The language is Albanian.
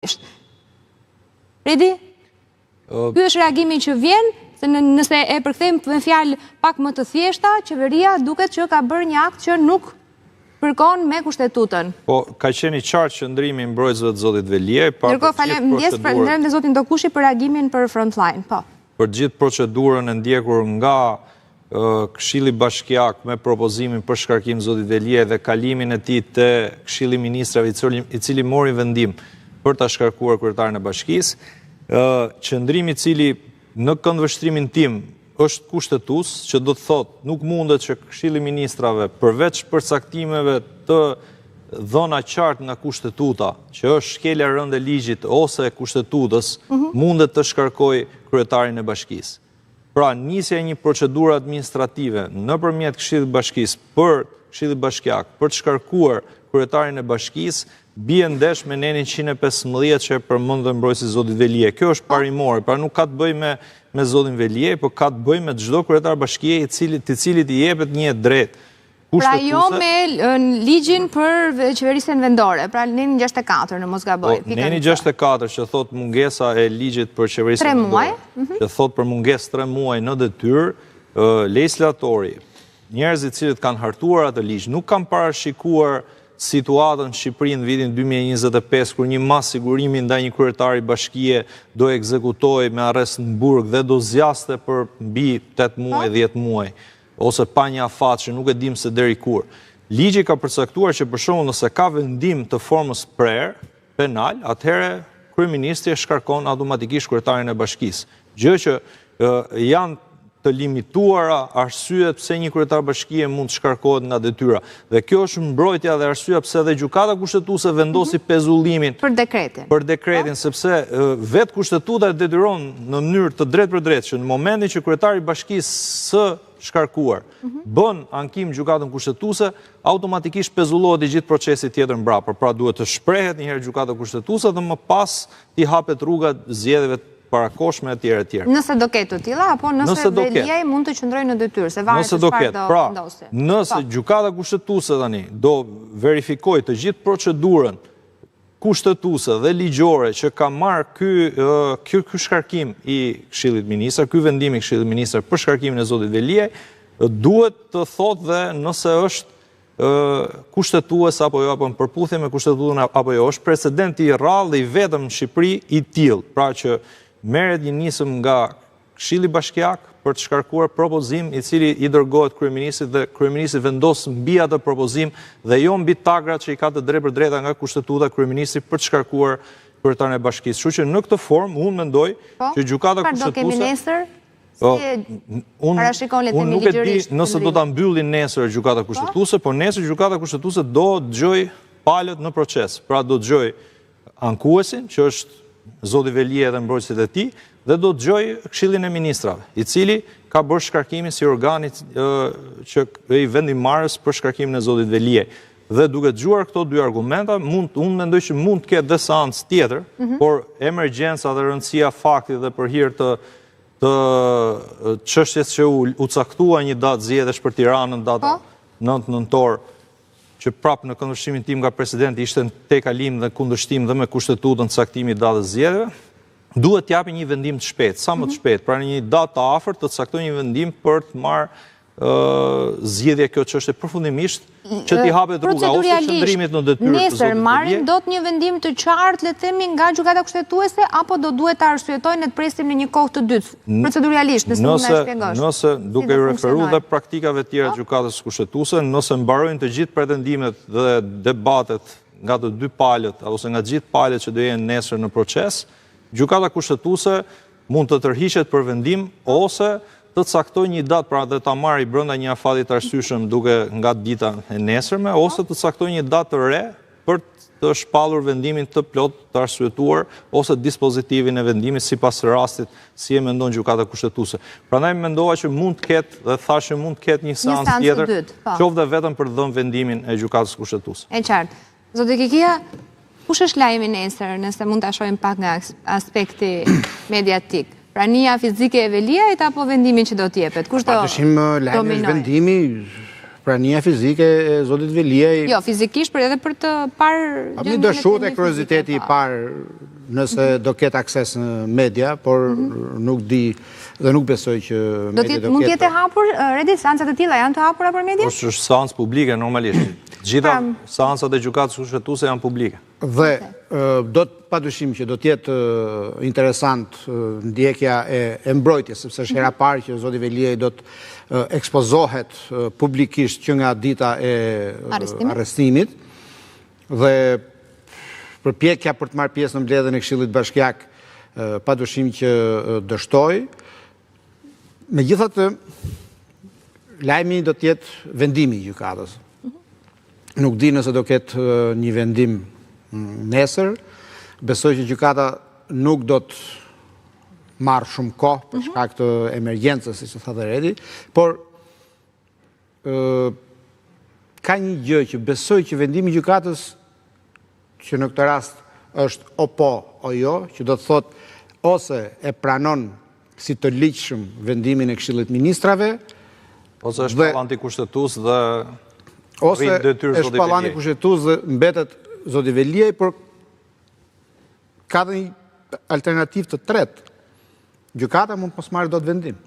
Redi? Ky është reagimi që vjen, se nëse e përkthejmë me fjalë pak më të thjeshta, qeveria duket që ka bërë një akt që nuk përkon me kushtetutën. Po, ka qenë i qartë qëndrimi i mbrojtësve të zotit Veliaj. Ndërkohë falemndes dhe zotin Dokushi për reagimin për Frontline. Po. Për gjithë procedurën e ndjekur nga Këshilli Bashkiak me propozimin për shkarkim zotit Veliaj dhe kalimin e tij te Këshilli i Ministrave i cili mori vendim për ta shkarkuar kryetarin e bashkisë, qëndrimi i cili në këndvështrimin tim është kushtetues, që do të thotë nuk mundet që Këshilli i Ministrave përveç përcaktimeve të dhëna qartë nga kushtetuta, që është shkelja e rëndë e ligjit ose e kustetutës, mundet të shkarkojë kryetarin e bashkisë. Pra, nisja e një procedure administrative nëpërmjet Këshillit të Bashkisë për Këshilli Bashkiak për të shkarkuar kryetarin e bashkisë bie ndesh me nenin 115 që përmend mbrojtësi zotit Veliaj. Kjo është parimore, pra nuk ka të bëjë me zotin Veliaj, por ka të bëjë me çdo kryetar bashkie i cilit i jepet një drejtë. Pra jo me ligjin për qeverisjen vendore, pra neni 64 në mos gaboj. Neni 64 që thot mungesa e ligjit për qeverisjen vendore, që thot për mungesë 3 muaj në detyrë, legislatori, njerëzit cilët kanë hartuar atë ligj, nuk kanë parashikuar situatën në Shqipëri në vitin 2025, kur një mas sigurimi ndaj një kryetari bashkie do ekzekutohej me arrest në burg dhe do zjaste për mbi 8 muaj, 10 muaj, ose pa një afat që nuk e dim se deri kur. Ligji ka përcaktuar që për shembull nëse ka vendim të formës prerë penal, atëherë kryeministri e shkarkon automatikisht kryetarin e bashkisë. Gjë që janë të limituara arsyet pse një kryetar bashkie mund të shkarkohet nga detyra. Dhe kjo është mbrojtja dhe arsyeja pse dhe gjykata kushtetuese vendosi pezullimin për dekretin. Për dekretin, sepse vetë kushtetuta e detyron në mënyrë të drejtë për drejtë që në momentin që kryetari i bashkisë së shkarkuar bën ankim gjykatën kushtetuese, automatikisht pezullohet i gjithë procesi tjetër mbrapa. Pra duhet të shprehet një herë gjykata kushtetuese dhe më pas t'i hapet rruga zgjedhjeve parakoshme etj. Nëse do ketë të tilla apo nëse Veliaj mund të qëndrojë në detyrë, se varet se çfarë do vendosë. Nëse gjykata kushtetuese tani do verifikojë të gjithë procedurën kushtetuese dhe ligjore që ka marrë ky shkarkim i Këshillit Ministrave, ky vendim i Këshillit Ministrave për shkarkimin e zotit Veliaj, duhet të thotë dhe nëse është kushtetues apo jo, apo në përputhje me kushtetutën apo jo, është precedenti i rrallë dhe i vetëm në Shqipëri i tillë, pra që merret një nisëm nga Këshilli Bashkiak për të shkarkuar propozim i cili i dërgohet kryeministrit dhe kryeministri vendos mbi atë propozim dhe jo mbi tagrat që i ka të drejtë për drejta nga kushtetuta kryeministrit për të shkarkuar kryetarin e bashkisë. Kështu që në këtë formë unë mendoj që gjykata kushtetuese unë nuk e di nëse do ta mbyllin nesër gjykata kushtetuese, por nesër gjykata kushtetuese do dëgjoj palët në proces. Pra do dëgjoj ankuesin, që është zoti Veliaj dhe mbrojtësit e tij, dhe do dëgjoj Këshillin e Ministrave, i cili ka bërë shkarkimin si organi që i vendimmarrës për shkarkimin e zotit Veliaj. Dhe duke dëgjuar këto dy argumenta, unë mendoj që mund të ketë dhe seancë tjetër, por emergjenca dhe rëndësia faktit dhe për hir të çështjes që u caktua një datë zgjedhësh për Tiranën data 9 nëntor, që prapë në këndvështrimin tim nga presidenti ishte në tekalim dhe kundërshtim dhe me kushtetutën caktimi datës zgjedhjeve, duhet t'japi një vendim të shpejtë, sa më të shpejtë, pra një datë të afërt të caktoj një vendim për të marrë zgjidhje kjo çështje përfundimisht, që t'i hapet rruga ose qëndrimit në detyrë të zotit Nesër marrin dot një vendim të qartë, le të themi, nga gjykata kushtetuese apo do duhet ta arsyetojnë në të presim në një kohë të dytë, proceduralisht, nëse mund ta shpjegosh. Nëse duke i referuar dhe praktikave të tjera të gjykatës kushtetuese, nëse mbarojnë të gjithë pretendimet dhe debatet nga të dy palët ose nga të gjithë palët që do jenë nesër në proces, gjykata kushtetuese mund të tërhiqet për vendim ose të caktoj një datë, pra dhe ta marrë brenda një afati të arsyeshëm duke nga dita e nesërme, ose të caktoj një datë të re për të shpallur vendimin të plot të arsyetuar ose dispozitivin e vendimit sipas rastit si e mendon gjykata kushtetuese. Prandaj mendova që mund të ketë dhe thashë mund të ketë një seancë tjetër, qoftë vetëm për të dhënë vendimin e gjykatës kushtetuese. E qartë. Zoti Kikia, kush është lajmi nesër, nëse mund ta shohim pak nga aspekti mediatik? Prania fizike e Veliajt apo vendimin që do t'jepet? Kush do dominojë? Lajmi është vendimi, prania fizike e zotit Veliaj. Jo, fizikisht, për edhe për të parë... Një dëshut e kurioziteti i parë nëse do ketë akses në media, por nuk di dhe nuk besoj që media do ketë. Mund t'jetë e hapur, Redi, seancat e tilla janë të hapura për media? Është seancë publike, normalisht. Gjitha seancat e gjykatës kushtetuese janë publike. Dhe do të padyshim që do t'jetë interesant ndjekja e mbrojtjes, sepse është hera parë që zoti Veliaj do të ekspozohet publikisht që nga dita e arrestimit dhe përpjekja për të marrë pjesë në mbledhjen e Këshillit Bashkiak padyshim që dështoi. Megjithatë, lajmi do të jetë vendimi i gjykatës. Nuk di nëse do ketë një vendim nesër. Besoj që gjykata nuk do të marrë shumë kohë për shkak të emergjencës, siç e tha Redi, por ka një gjë që besoj që vendimi i gjykatës, që në këtë rast është o po o jo, që do të thotë ose e pranon si të ligjshëm vendimin e Këshillit Ministrave, ose është shpall antikushtetues dhe ose është shpall antikushtetues dhe mbetet zoti Veliaj, por ka dhe një alternativë të tretë. Gjykata mund të mos marrë dot vendim.